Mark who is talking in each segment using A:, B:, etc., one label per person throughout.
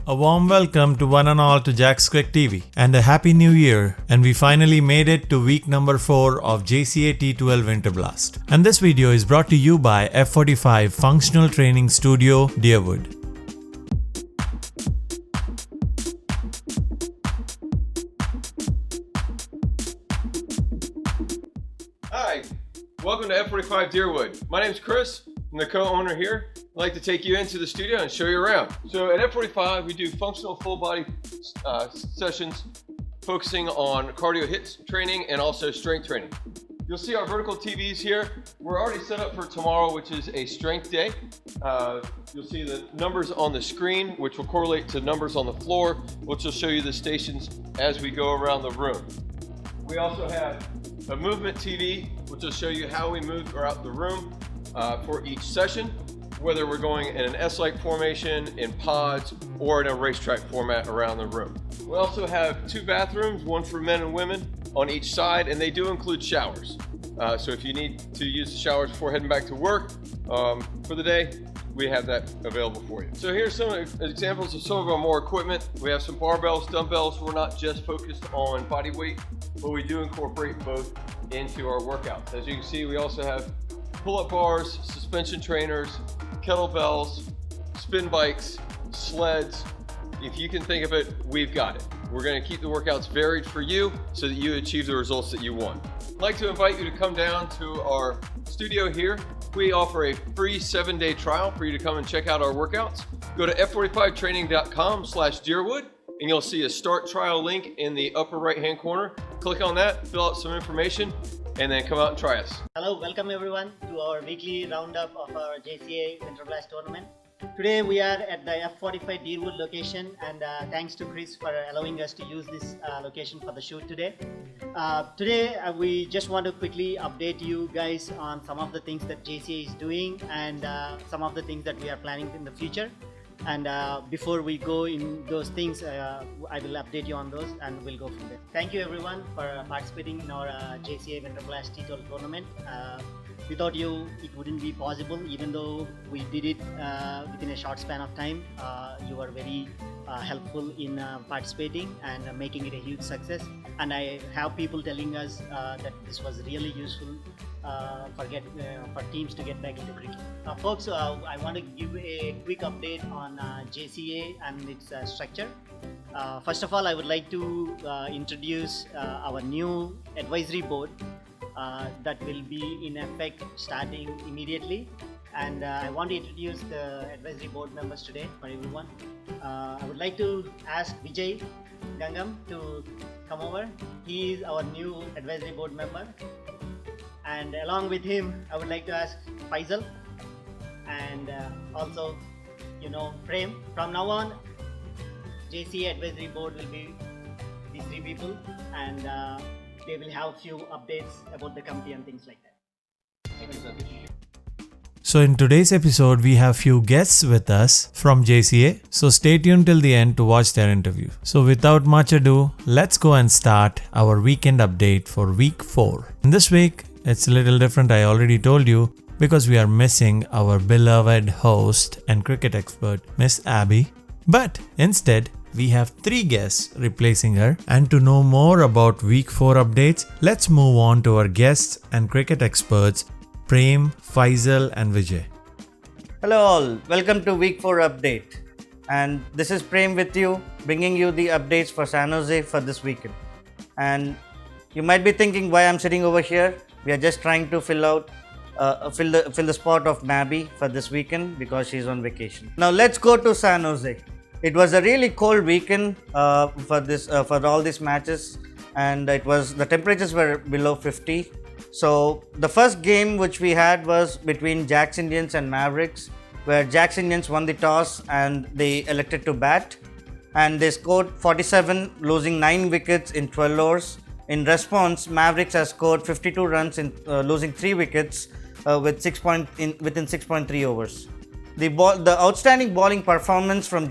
A: A warm welcome to one and all to JAXCRICTV and a happy new year, and we finally made it to week number 4 of JCA T-12 Winter Blast. And this video is brought to you by F45 Functional Training Studio, Deerwood.
B: Hi, welcome to F45 Deerwood. My name is Chris. I'm the co-owner here. I'd like to take you into the studio and show you around. So at F45, we do functional full body sessions focusing on cardio HIIT training and also strength training. You'll see our vertical TVs here. We're already set up for tomorrow, which is a strength day. You'll see the numbers on the screen, which will correlate to numbers on the floor, which will show you the stations as we go around the room. We also have a movement TV, which will show you how we move throughout the room for each session, whether we're going in an S-like formation, in pods, or in a racetrack format around the room. We also have 2 bathrooms, one for men and women on each side, and they do include showers. So if you need to use the showers before heading back to work for the day, we have that available for you. So here's some examples of some of our more equipment. We have some barbells, dumbbells. We're not just focused on body weight, but we do incorporate both into our workouts. As you can see, we also have pull-up bars, suspension trainers, kettlebells, spin bikes, sleds. If you can think of it, we've got it. We're going to keep the workouts varied for you so that you achieve the results that you want. I'd like to invite you to come down to our studio here. We offer a free 7-day trial for you to come and check out our workouts. Go to f45training.com/Deerwood and you'll see a start trial link in the upper right-hand corner. Click on that, fill out some information, and then come out and try us.
C: Hello, welcome everyone to our weekly roundup of our JCA Winter Blast tournament. Today we are at the F45 Deerwood location, and thanks to Chris for allowing us to use this location for the shoot today. Today we just want to quickly update you guys on some of the things that JCA is doing and some of the things that we are planning in the future. And before we go in those things, I will update you on those and we'll go from there. Thank you everyone for participating in our JCA Winter Blast T-12 tournament. Without you, it wouldn't be possible, even though we did it within a short span of time. You were very helpful in participating and making it a huge success. And I have people telling us that this was really useful for teams to get back into cricket. Folks, I want to give a quick update on JCA and its structure. First of all, I would like to introduce our new advisory board that will be in effect starting immediately. And I want to introduce the advisory board members today for everyone. I would like to ask Vijay Gangam to come over. He is our new advisory board member. And along with him, I would like to ask Faisal and also, Prem. From now on, JCA advisory board will be these 3 people, and they will have few updates about the committee and things like that. Thank you, Satish.
A: So in today's episode, we have few guests with us from JCA, so stay tuned till the end to watch their interview. So without much ado, let's go and start our weekend update for week 4. In this week, it's a little different, I already told you, because we are missing our beloved host and cricket expert, Miss Abby. But instead, we have 3 guests replacing her. And to know more about week 4 updates, let's move on to our guests and cricket experts, Prem, Faisal and Vijay.
D: Hello all, welcome to week 4 update. And this is Prem with you, bringing you the updates for San Jose for this weekend. And you might be thinking why I'm sitting over here. We are just trying to fill the spot of Nabby for this weekend because she's on vacation. Now let's go to San Jose. It was a really cold weekend for all these matches, and the temperatures were below 50. So the first game which we had was between Jax Indians and Mavericks, where Jax Indians won the toss and they elected to bat, and they scored 47, losing 9 wickets in 12 overs. In response, Mavericks has scored 52 runs in losing 3 wickets within 6.3 overs. The outstanding bowling performance from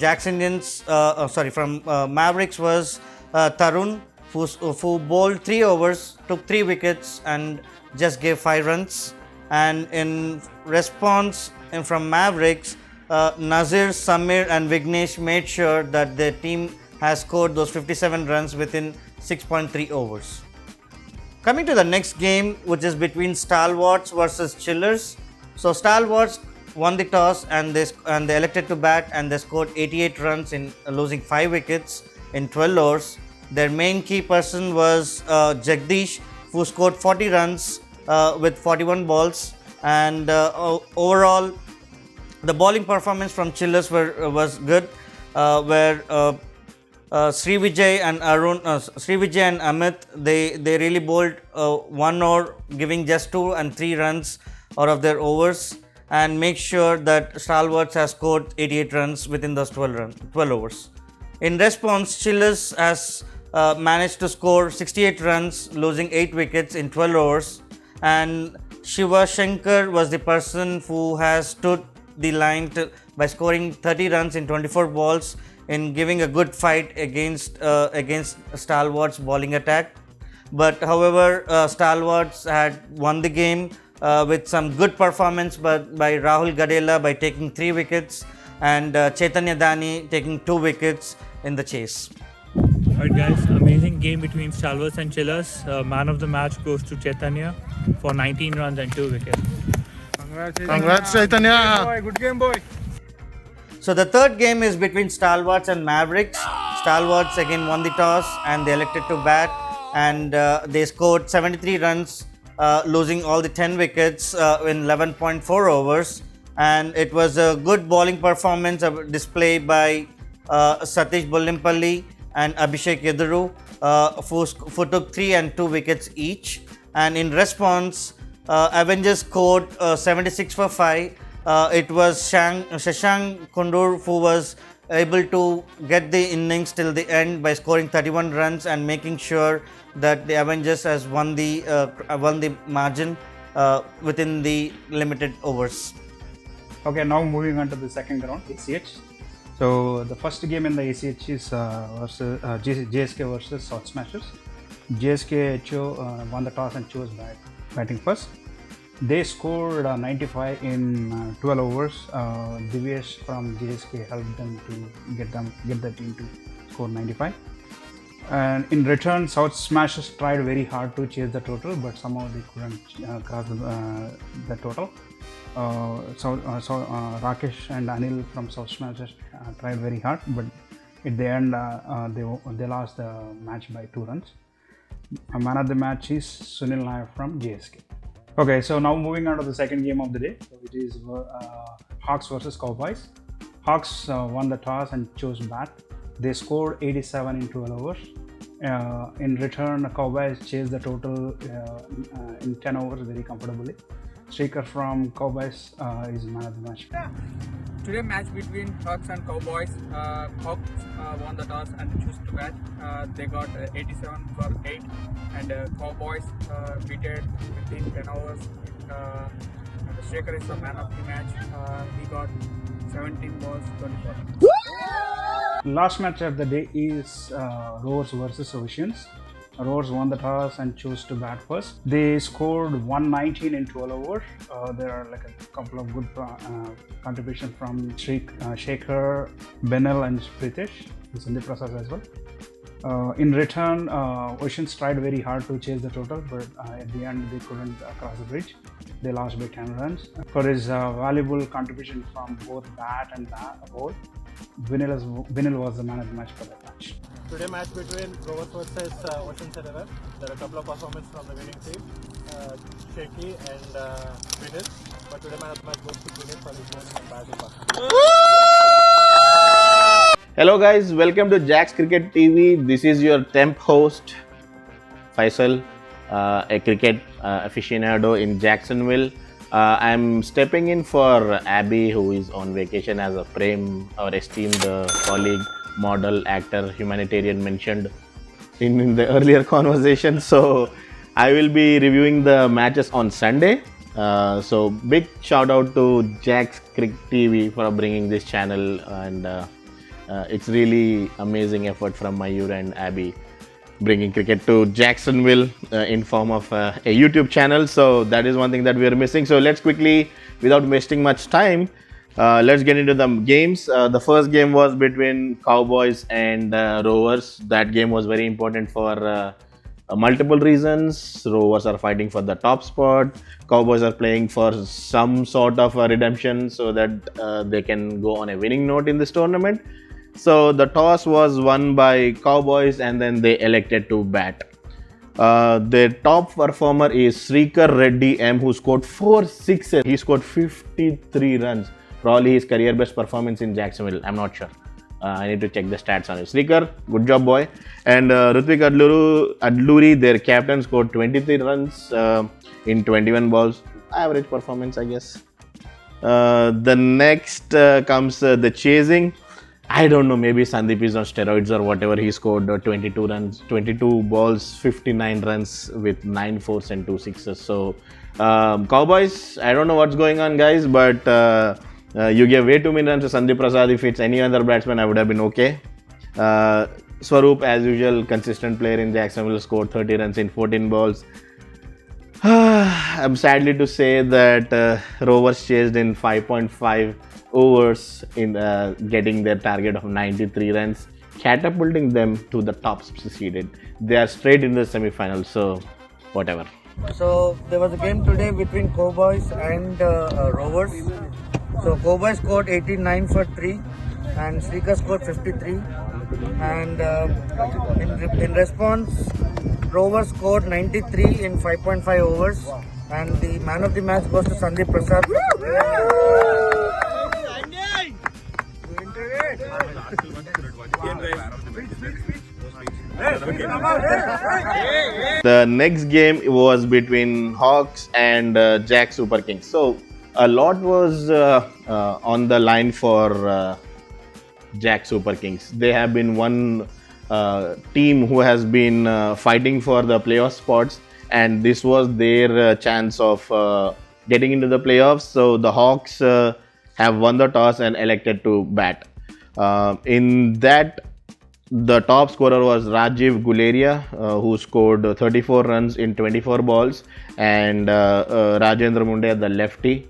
D: Mavericks was Tarun, who bowled 3 overs, took 3 wickets and just gave 5 runs. And in response from Mavericks, Nazir, Samir and Vignesh made sure that their team has scored those 57 runs within 6.3 overs. Coming to the next game, which is between Stalwarts versus Chillers. So Stalwarts won the toss and they elected to bat, and they scored 88 runs in losing 5 wickets in 12 overs. Their main key person was Jagdish, who scored 40 runs with 41 balls, and overall the bowling performance from Chillers was good, where Sri Vijay and Amit, they really bowled 1 over, giving just 2 and 3 runs out of their overs, and make sure that Stalwarts has scored 88 runs within those 12 overs. In response, Chillers has managed to score 68 runs, losing 8 wickets in 12 overs, and Shiva Shankar was the person who has stood the line by scoring 30 runs in 24 balls, in giving a good fight against Stalwarts bowling attack. But however, Stalwarts had won the game with some good performance by Rahul Gadela by taking 3 wickets, and Chaitanya Dani taking 2 wickets in the chase.
E: Alright guys, amazing game between Stalwarts and Chillers. Man of the match goes to Chaitanya for 19 runs and 2 wickets.
F: Congrats, Chaitanya.
B: Good game, boy.
D: So the third game is between Stalwarts and Mavericks. Stalwarts again won the toss and they elected to bat, and they scored 73 runs, losing all the 10 wickets in 11.4 overs. And it was a good bowling performance display by Satish Bullimpalli and Abhishek Yeduru, who took 3 and 2 wickets each. And in response, Avengers scored 76 for 5. It was Shashank Kundur who was able to get the innings till the end by scoring 31 runs and making sure that the Avengers has won the margin within the limited overs.
F: Okay, now moving on to the second round, ACH. So the first game in the ACH is versus JSK versus South Smashers. JSK won the toss and chose batting first. They scored 95 in 12 overs. Divyesh from JSK helped them to get the team to score 95. And in return, South Smashers tried very hard to chase the total, but somehow they couldn't cross the total. Rakesh and Anil from South Smashers tried very hard, but at the end they lost the match by 2 runs. Man of the match is Sunil Nair from JSK. Okay, so now moving on to the second game of the day, which is Hawks versus Cowboys. Hawks won the toss and chose bat. They scored 87 in 12 overs. In return, the Cowboys chased the total in 10 overs very comfortably. Striker from Cowboys is man of the match.
G: Today match between Hawks and Cowboys. Hawks won the toss and chose to bat. They got 87 for 8, and Cowboys beat it within 10 hours. And the Striker is the man of the match. He got 17 balls, 24.
F: Last match of the day is Rovers versus Oceans. Rovers won the toss and chose to bat first. They scored 119 in 12 overs. There are like a couple of good contributions from Shekhar, Benel and Pritesh. He's in the process as well. In return, Oceans tried very hard to chase the total, but at the end they couldn't cross the bridge. They lost by 10 runs. For his valuable contribution from both bat and ball, Benel was the man of the match for that match.
H: Today match between Rovers versus Oceans River. There are a couple of performances from the winning team, Shaky and Vinil. But today man of the match goes to Vinil for his bowling and batting performance.
I: Hello guys, welcome to JAXCRICTV. This is your temp host Faisal, a cricket aficionado in Jacksonville. I'm stepping in for Abby, who is on vacation, as a Prem, our esteemed colleague, model, actor, humanitarian mentioned in the earlier conversation. So I will be reviewing the matches on Sunday. So big shout out to JAXCRICTV for bringing this channel, and it's really amazing effort from Mayur and Abby, bringing cricket to Jacksonville in form of a YouTube channel. So that is one thing that we are missing. So let's quickly, without wasting much time, Let's get into the games. The first game was between Cowboys and Rovers. That game was very important for multiple reasons. Rovers are fighting for the top spot. Cowboys are playing for some sort of a redemption so that they can go on a winning note in this tournament. So the toss was won by Cowboys and then they elected to bat. Their top performer is Srikar Reddy M, who scored 4 sixes. He scored 53 runs. Probably his career best performance in Jacksonville. I'm not sure. I need to check the stats on it. Srikar, good job, boy. And Ritvik Adluri, their captain, scored 23 runs in 21 balls. Average performance, I guess. The next comes the chasing. I don't know, maybe Sandeep is on steroids or whatever. He scored 22 runs, 22 balls, 59 runs with 9 fours and 2 sixes. So, Cowboys, I don't know what's going on, guys, but you gave way too many runs to Sandeep Prasad. If it's any other batsman, I would have been okay. Swaroop, as usual, consistent player in Jacksonville, scored 30 runs in 14 balls. I'm sadly to say that Rovers chased in 5.5 overs in getting their target of 93 runs, catapulting them to the top seeded. They are straight in the semi-finals, so whatever.
D: So there was a game today between Cowboys and Rovers. So Cowboys scored 89 for 3 and Srikar scored 53. And in response, Rovers scored 93 in 5.5 overs. And the man of the match goes to Sandeep Prasad.
I: The next game was between Hawks and Jack Super Kings. So a lot was on the line for Jack Super Kings. They have been one team who has been fighting for the playoff spots, and this was their chance of getting into the playoffs. So the Hawks have won the toss and elected to bat. In that, the top scorer was Rajiv Guleria, who scored 34 runs in 24 balls, and Rajendra Munde, the lefty,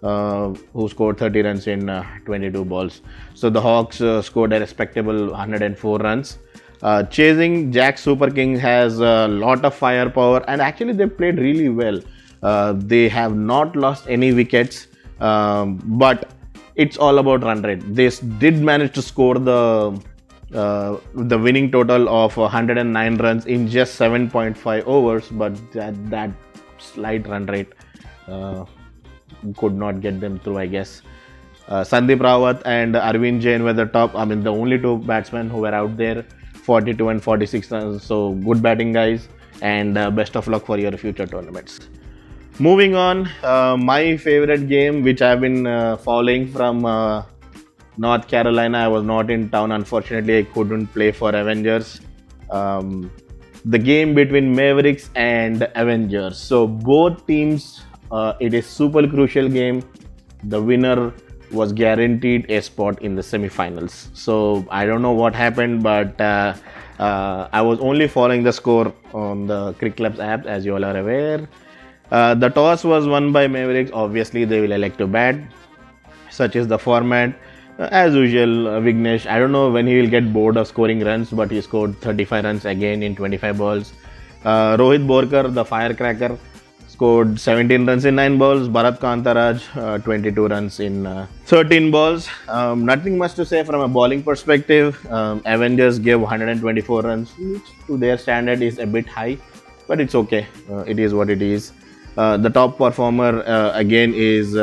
I: who scored 30 runs in 22 balls. So the Hawks scored a respectable 104 runs. Chasing, Jack Super King has a lot of firepower, and actually they played really well. They have not lost any wickets, but it's all about run rate. They did manage to score the winning total of 109 runs in just 7.5 overs, but that slight run rate could not get them through, I guess. Sandeep Rawat and Arvind Jain were the only two batsmen who were out there, 42 and 46 runs. So good batting, guys, and best of luck for your future tournaments. Moving on, my favorite game, which I've been following from North Carolina. I was not in town, unfortunately. I couldn't play for Avengers. The game between Mavericks and Avengers. So both teams, it is super crucial game. The winner was guaranteed a spot in the semi-finals. So I don't know what happened, but I was only following the score on the Cricket Club's app, as you all are aware. The toss was won by Mavericks. Obviously, they will elect to bat. Such is the format. As usual, Vignesh, I don't know when he will get bored of scoring runs, but he scored 35 runs again in 25 balls. Rohit Borkar, the firecracker, scored 17 runs in 9 balls. Bharat Kantaraj, 22 runs in 13 balls. Nothing much to say from a bowling perspective. Avengers gave 124 runs, which to their standard is a bit high, but it's okay. It is what it is. The top performer again is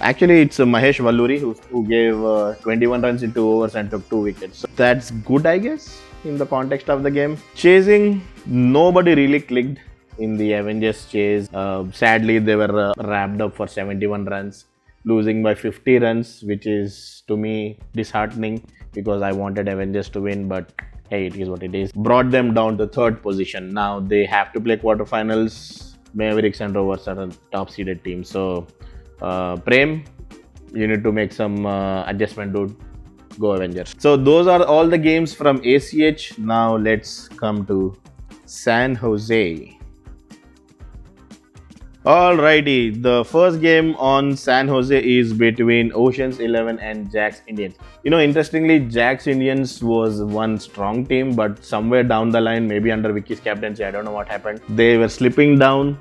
I: actually it's Mahesh Valluri, who gave 21 runs in 2 overs and took 2 wickets. So that's good, I guess, in the context of the game. Chasing, nobody really clicked in the Avengers chase. Sadly, they were wrapped up for 71 runs, losing by 50 runs, which is to me disheartening because I wanted Avengers to win, but hey, it is what it is. Brought them down to 3rd position. Now they have to play quarterfinals. Mavericks and Rovers are a top seeded team. So, Prem, you need to make some adjustment, dude. Go Avengers. So, those are all the games from ACH. Now, let's come to San Jose. Alrighty, the first game on San Jose is between Oceans 11 and Jax Indians. Interestingly, Jax Indians was one strong team, but somewhere down the line, maybe under Vicky's captaincy, I don't know what happened. They were slipping down.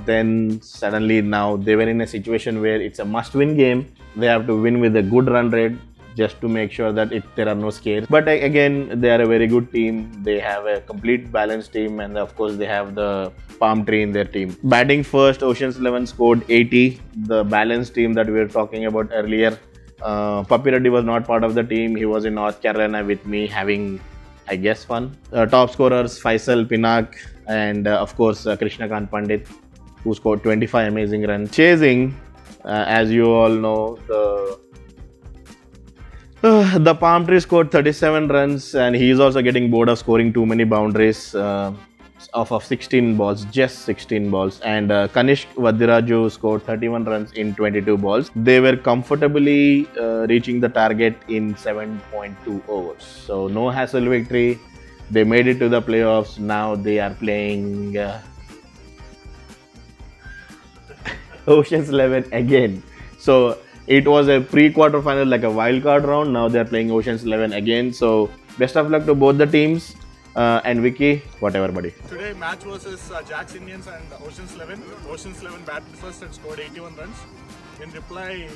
I: Then suddenly now they were in a situation where it's a must-win game. They have to win with a good run rate, just to make sure that there are no scares. But again, they are a very good team. They have a complete balanced team, and of course they have the palm tree in their team. Batting first, Oceans 11 scored 80. The balanced team that we were talking about earlier, Papi Reddy was not part of the team. He was in North Carolina with me having, I guess, fun. Top scorers, Faisal, Pinak, and of course Krishnakant Pandit, who scored 25 amazing runs. Chasing, as you all know, the palm tree scored 37 runs, and he is also getting bored of scoring too many boundaries off of 16 balls, just 16 balls. And Kanishk Vadiraju scored 31 runs in 22 balls. They were comfortably reaching the target in 7.2 overs. So no hassle victory. They made it to the playoffs. Now they are playing Oceans 11 again. So it was a pre-quarter final, like a wild card round. Now they are playing Oceans 11 again. So best of luck to both the teams. And Vicky, whatever, buddy.
H: Today match versus Jax Indians and Oceans 11. Oceans 11 batted first and scored 81 runs. In reply,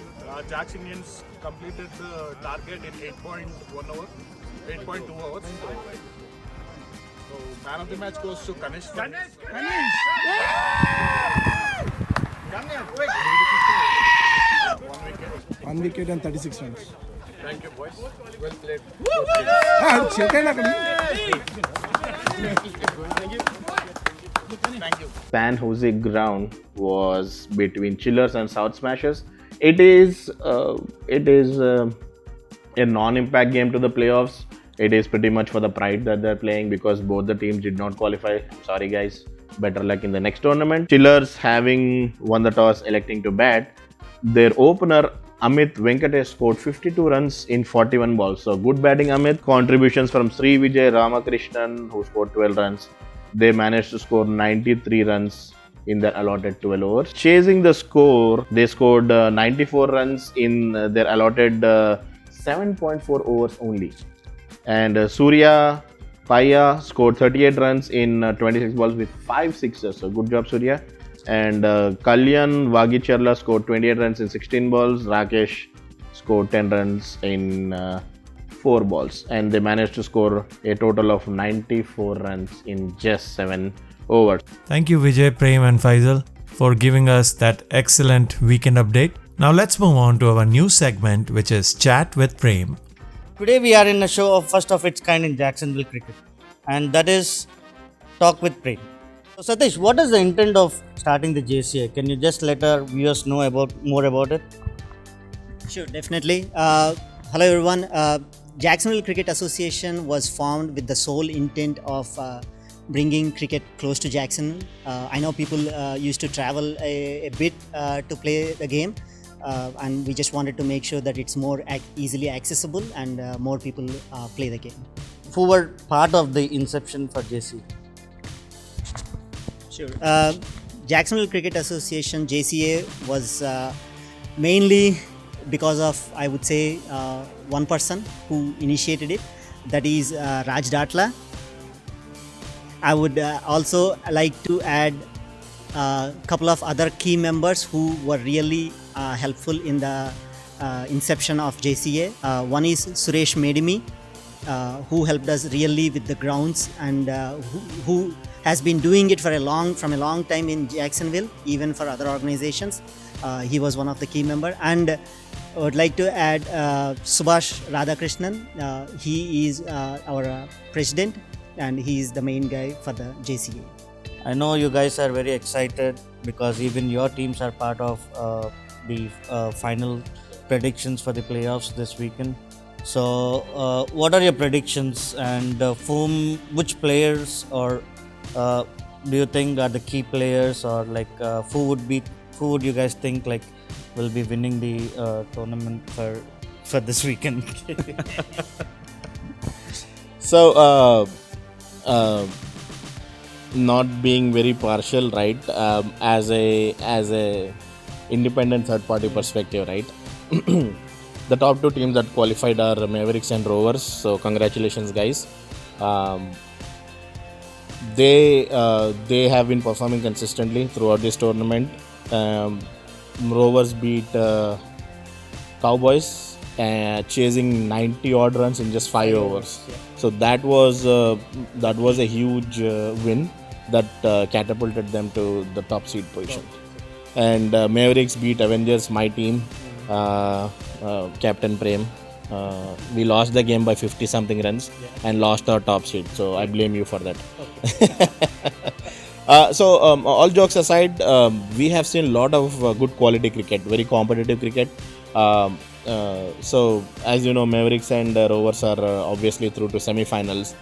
H: Jax Indians completed the target in 8.2 hours. So man of the match goes to Kanish.
J: One wicket and 36 runs.
H: Thank you, boys. Well played. Thank you.
I: San Jose ground was between Chillers and South Smashers. It is a non-impact game to the playoffs. It is pretty much for the pride that they're playing, because both the teams did not qualify. Sorry guys, better luck in the next tournament. Chillers, having won the toss, electing to bat. Their opener Amit Venkatesh scored 52 runs in 41 balls. So good batting, Amit. Contributions from Sri Vijay Ramakrishnan, who scored 12 runs. They managed to score 93 runs in their allotted 12 overs. Chasing the score, they scored 94 runs in their allotted 7.4 overs only. And Surya Paya scored 38 runs in 26 balls with 5 sixes. So good job, Surya. And Kalyan Vagicherla scored 28 runs in 16 balls. Rakesh scored 10 runs in 4 balls. And they managed to score a total of 94 runs in just 7 overs.
A: Thank you Vijay, Prem and Faisal for giving us that excellent weekend update. Now let's move on to our new segment, which is Chat with Prem.
D: Today we are in a show of first of its kind in Jacksonville cricket, and that is Talk with Prem. So Satish, what is the intent of starting the JCA? Can you just let our viewers know more about it?
C: Sure, definitely. Hello everyone. Jacksonville Cricket Association was formed with the sole intent of bringing cricket close to Jackson. I know people used to travel a bit to play the game, and we just wanted to make sure that it's more easily accessible and more people play the game.
D: Who were part of the inception for JCA?
C: Sure. Jacksonville Cricket Association, JCA, was mainly because of, I would say, one person who initiated it, that is Raj Datla. I would also like to add a couple of other key members who were really helpful in the inception of JCA. One is Suresh Medimi, who helped us really with the grounds, and who has been doing it from a long time in Jacksonville, even for other organizations. He was one of the key members. And I would like to add Subhash Radhakrishnan. He is our president, and he is the main guy for the JCA.
D: I know you guys are very excited because even your teams are part of the final predictions for the playoffs this weekend. So what are your predictions, and which players or do you think are the key players, or like who would you guys think like will be winning the tournament for this weekend?
I: So not being very partial, right? As a independent third party perspective, right? The top two teams that qualified are Mavericks and Rovers. So congratulations, guys. They have been performing consistently throughout this tournament. Rovers beat Cowboys, chasing 90 odd runs in just 5 overs. So that was a huge win that catapulted them to the top seed position. And Mavericks beat Avengers, my team, Captain Prem. We lost the game by 50 something runs and lost our top seed. So I blame you for that. All jokes aside, we have seen a lot of good quality cricket, very competitive cricket. So as you know, Mavericks and Rovers are obviously through to semi-finals.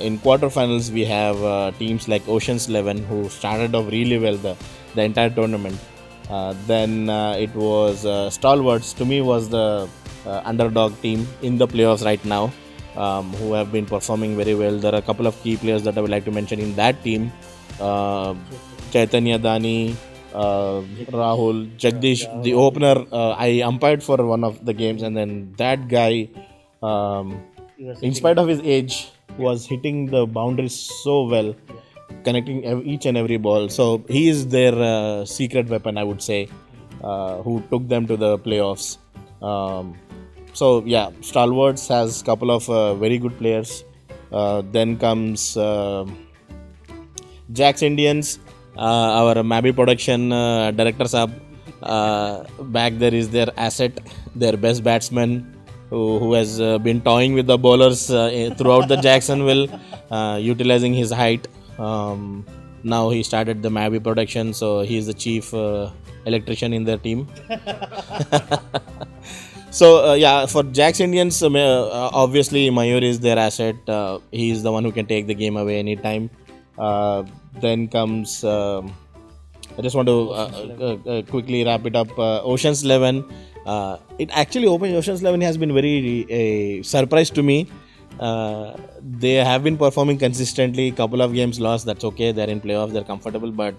I: In quarter-finals, we have teams like Oceans 11 who started off really well the entire tournament. Then it was Stalwarts, to me was the underdog team in the playoffs right now, who have been performing very well. There are a couple of key players that I would like to mention in that team. Chaitanya Dani, Rahul, Jagdish, the opener. I umpired for one of the games, and then that guy, in spite of his age, was hitting the boundaries so well, connecting each and every ball. So he is their secret weapon, I would say, who took them to the playoffs. So yeah, Stalwarts has a couple of very good players. Then comes Jax Indians, our Mabi production director Saab. Back there is their asset, their best batsman, who has been toying with the bowlers throughout the Jacksonville, utilizing his height. Now he started the Mabi production, so he is the chief electrician in their team. So for Jax Indians, obviously Mayur is their asset. He is the one who can take the game away anytime. Then comes, I just want to quickly wrap it up. Oceans 11. Oceans 11 has been very a surprise to me. They have been performing consistently. Couple of games lost, that's okay. They're in playoffs, they're comfortable. But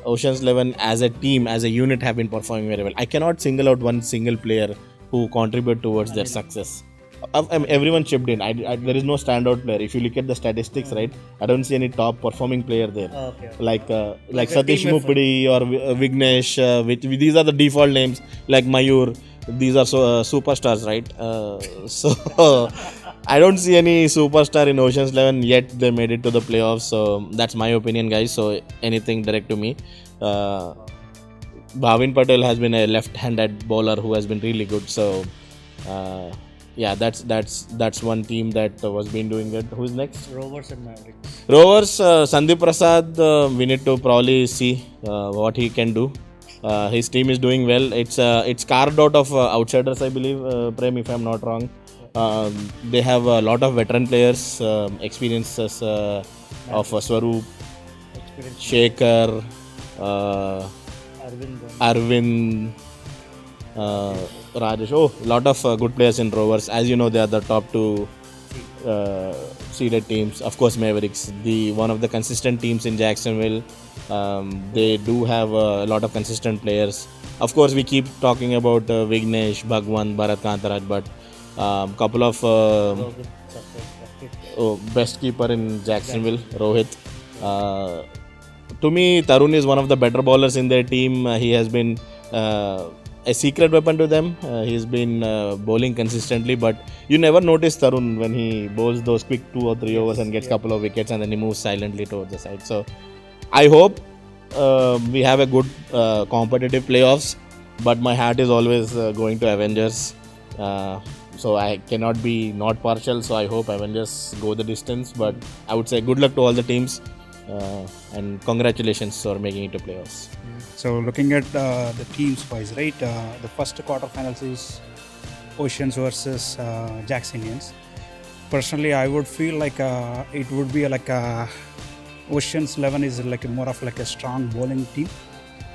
I: Oceans 11 as a team, as a unit, have been performing very well. I cannot single out one single player who contributed towards their success. Everyone chipped in. There is no standout player. If you look at the statistics, right, I don't see any top performing player there. Like Satish Mupudi or Vignesh. These are the default names. Like Mayur. These are superstars, right? So I don't see any superstar in Oceans 11 yet. They made it to the playoffs. So that's my opinion, guys. So anything direct to me. Bhavin Patel has been a left-handed bowler who has been really good. So that's one team that was been doing good. Who's next?
D: Rovers and Mavericks.
I: Rovers, Sandeep Prasad. We need to probably see what he can do. His team is doing well. It's carved out of outsiders, I believe, Prem, if I'm not wrong. They have a lot of veteran players, experiences of Swaroop, Shekhar, Arvind, Rajesh. A lot of good players in Rovers. As you know, they are the top two seeded teams. Of course, Mavericks, one of the consistent teams in Jacksonville. They do have a lot of consistent players. Of course, we keep talking about Vignesh, Bhagwan, Bharat Kantaraj, but couple of best keeper in Jacksonville, Rohit. To me, Tarun is one of the better bowlers in their team. He has been a secret weapon to them. He's been bowling consistently, but you never notice Tarun when he bowls those quick 2 or 3 overs and gets a couple of wickets and then he moves silently towards the side. So I hope we have a good competitive playoffs, but my heart is always going to Avengers. So I cannot be not partial, so I hope Avengers go the distance. But I would say good luck to all the teams and congratulations for making it to playoffs.
F: So looking at the teams wise, right? The first quarterfinals is Oceans versus Jax Indians. Personally, I would feel like it would be like Oceans 11 is like more of like a strong bowling team,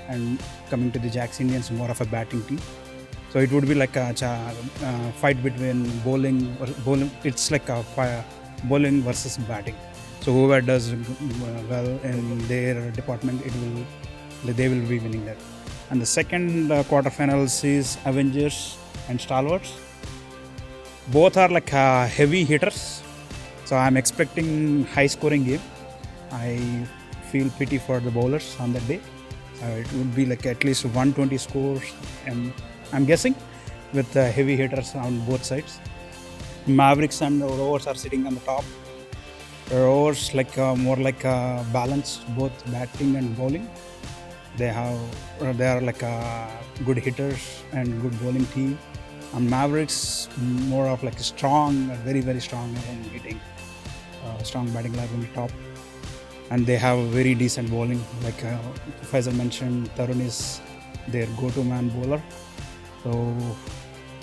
F: and coming to the Jax Indians, more of a batting team. So it would be like a fight between bowling. It's like a bowling versus batting. So whoever does well in their department, they will be winning that. And the second quarterfinals is Avengers and Stalwarts. Both are like heavy hitters, so I'm expecting high scoring game. I feel pity for the bowlers on that day. It would be like at least 120 scores, and I'm guessing with heavy hitters on both sides. Mavericks and Rovers are sitting on the top. Rovers more like balanced both batting and bowling. They are like good hitters and good bowling team. And Mavericks more of like a strong, very very strong in hitting, strong batting lineup on the top, and they have very decent bowling. Like Faisal mentioned, Tarun is their go-to man bowler. So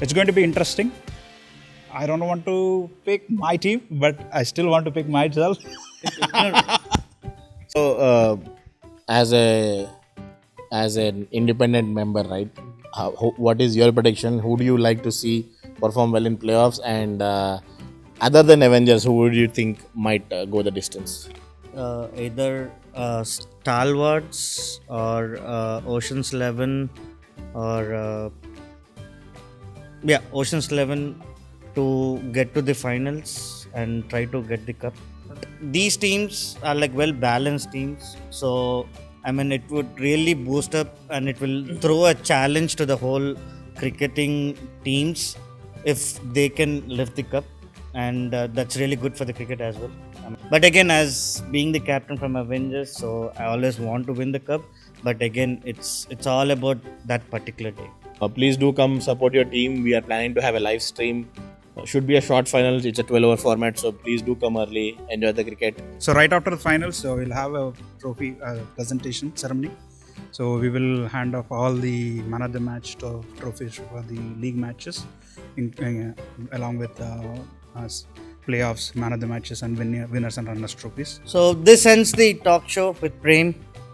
F: it's going to be interesting. I don't want to pick my team, but I still want to pick myself.
I: So, as an independent member, right? What is your prediction? Who do you like to see perform well in playoffs? And other than Avengers, who would you think might go the distance?
D: Either Stalwarts or Ocean's 11 or Ocean's 11 to get to the finals and try to get the cup. These teams are like well balanced teams, so I mean it would really boost up and it will throw a challenge to the whole cricketing teams if they can lift the cup, and that's really good for the cricket as well. But again, as being the captain from Avengers, so I always want to win the cup, but again it's all about that particular day.
I: Please do come support your team. We are planning to have a live stream. Should be a short finals. It's a 12-over format, so please do come early. Enjoy the cricket.
F: So right after the finals, so we'll have a trophy presentation ceremony. So we will hand off all the man of the match trophies for the league matches, along with playoffs, man of the matches, and winners and runners trophies.
D: So this ends the talk show with Prem,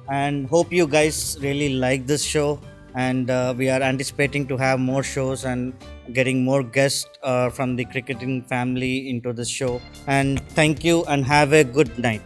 D: and hope you guys really like this show. And we are anticipating to have more shows and getting more guests from the cricketing family into this show. And thank you and have a good night.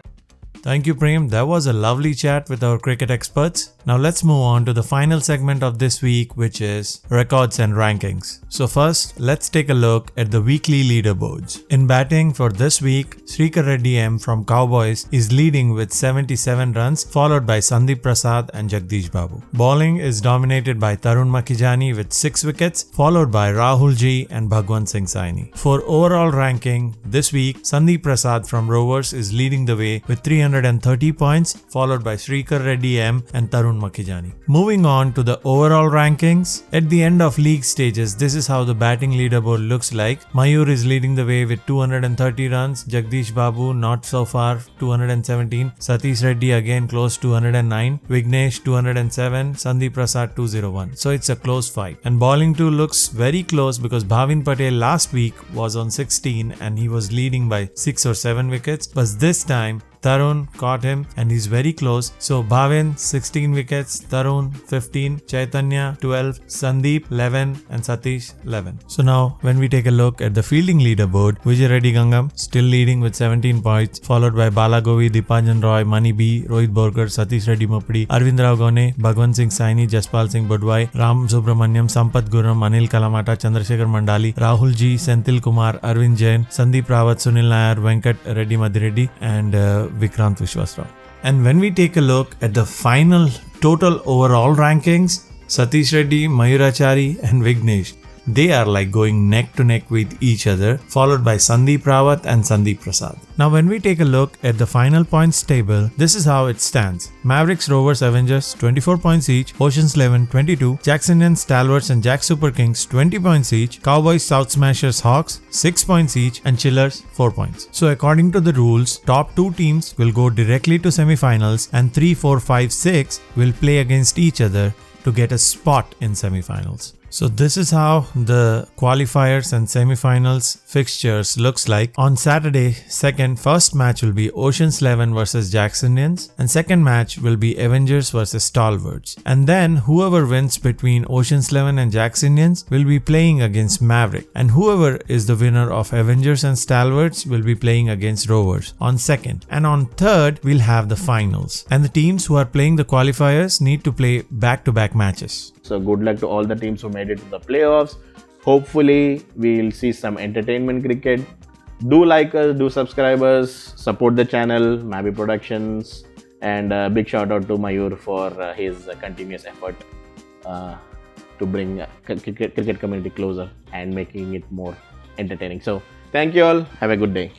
A: Thank you, Prem. That was a lovely chat with our cricket experts. Now let's move on to the final segment of this week, which is records and rankings. So first, let's take a look at the weekly leaderboards. In batting for this week, Srikar Reddy M from Cowboys is leading with 77 runs, followed by Sandeep Prasad and Jagdish Babu. Bowling is dominated by Tarun Makhijani with 6 wickets, followed by Rahul G and Bhagwan Singh Saini. For overall ranking, this week, Sandeep Prasad from Rovers is leading the way with 330 points, followed by Srikar Reddy M and Tarun Makhijani. Moving on to the overall rankings, at the end of league stages, this is how the batting leaderboard looks like. Mayur is leading the way with 230 runs, Jagdish Babu not so far 217, Satish Reddy again close 209, Vignesh 207, Sandeep Prasad 201. So it's a close fight. And bowling too looks very close because Bhavin Patel last week was on 16 and he was leading by 6 or 7 wickets, but this time Tarun caught him and he's very close. So Bhavin 16 wickets, Tarun 15, Chaitanya 12, Sandeep 11 and Satish 11. So now when we take a look at the fielding leaderboard, Vijay Reddy Gangam still leading with 17 points, followed by Balagovi, Dipanjan Roy, Mani B, Rohit Borkar, Satish Reddy Mapdi, Arvind Rao Gone, Bhagwan Singh Saini, Jaspal Singh Budwai, Ram Subramanyam, Sampath Guram, Anil Kalamata, Chandrasekhar Mandali, Rahul G, Senthil Kumar, Arvind Jain, Sandeep Rawat, Sunil Nair, Venkat Reddy Madireddy and Vikrant Vishwasrao. And when we take a look at the final total overall rankings, Satish Reddy, Mayurachari and Vignesh, they are like going neck to neck with each other, followed by Sandeep Rawat and Sandeep Prasad. Now when we take a look at the final points table, this is how it stands. Mavericks, Rovers, Avengers 24 points each, Oceans 11 22, Jacksonians, Stalwarts and Jack Super Kings 20 points each, Cowboys, South Smashers, Hawks 6 points each and Chillers 4 points. So according to the rules, top 2 teams will go directly to semi-finals and 3, 4, 5, 6 will play against each other to get a spot in semi-finals. So this is how the qualifiers and semifinals fixtures looks like. On Saturday, first match will be Oceans 11 versus Jacksonians, and second match will be Avengers versus Stalwarts. And then whoever wins between Oceans 11 and Jacksonians will be playing against Maverick, and whoever is the winner of Avengers and Stalwarts will be playing against Rovers on second. And on third, we'll have the finals. And the teams who are playing the qualifiers need to play back-to-back matches.
I: So good luck to all the teams who made it to the playoffs. Hopefully we'll see some entertainment cricket. Do like us, do subscribe us, support the channel, Mabi Productions, and big shout out to Mayur for his continuous effort to bring cricket community closer and making it more entertaining. So thank you all. Have a good day.